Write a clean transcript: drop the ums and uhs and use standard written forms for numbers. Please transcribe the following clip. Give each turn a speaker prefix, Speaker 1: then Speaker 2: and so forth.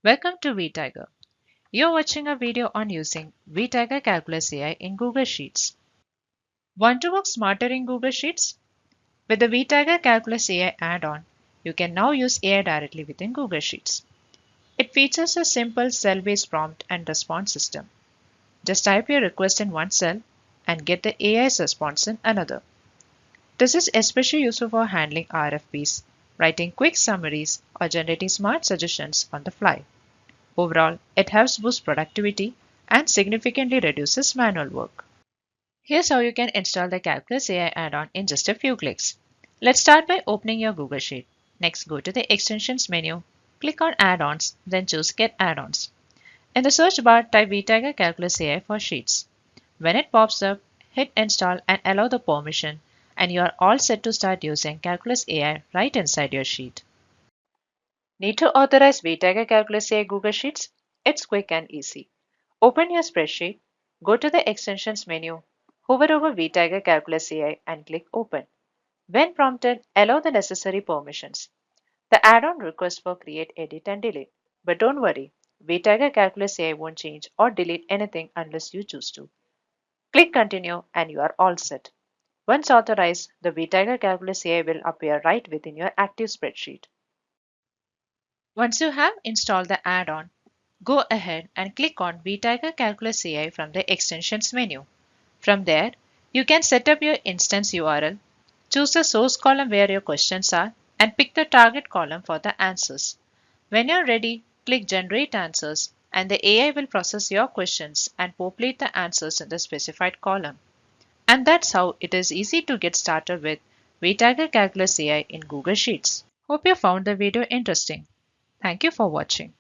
Speaker 1: Welcome to Vtiger. You're watching a video on using Vtiger Calculus AI in Google Sheets. Want to work smarter in Google Sheets? With the Vtiger Calculus AI add-on, you can now use AI directly within Google Sheets. It features a simple cell-based prompt and response system. Just type your request in one cell and get the AI's response in another. This is especially useful for handling RFPs, writing quick summaries, or generating smart suggestions on the fly. Overall, it helps boost productivity and significantly reduces manual work. Here's how you can install the Calculus AI add-on in just a few clicks. Let's start by opening your Google Sheet. Next, go to the Extensions menu, click on Add-ons, then choose Get Add-ons. In the search bar, type Vtiger Calculus AI for Sheets. When it pops up, hit Install and allow the permission, and you are all set to start using Calculus AI right inside your sheet. Need to authorize Vtiger Calculus AI Google Sheets? It's quick and easy. Open your spreadsheet, go to the Extensions menu, hover over Vtiger Calculus AI and click Open. When prompted, allow the necessary permissions. The add-on requests for create, edit and delete. But don't worry, Vtiger Calculus AI won't change or delete anything unless you choose to. Click Continue and you are all set. Once authorized, the Vtiger Calculus AI will appear right within your active spreadsheet. Once you have installed the add-on, go ahead and click on Vtiger Calculus AI from the Extensions menu. From there, you can set up your instance URL, choose the source column where your questions are, and pick the target column for the answers. When you're ready, click Generate Answers, and the AI will process your questions and populate the answers in the specified column. And that's how it is easy to get started with Vtiger Calculus AI in Google Sheets. Hope you found the video interesting. Thank you for watching.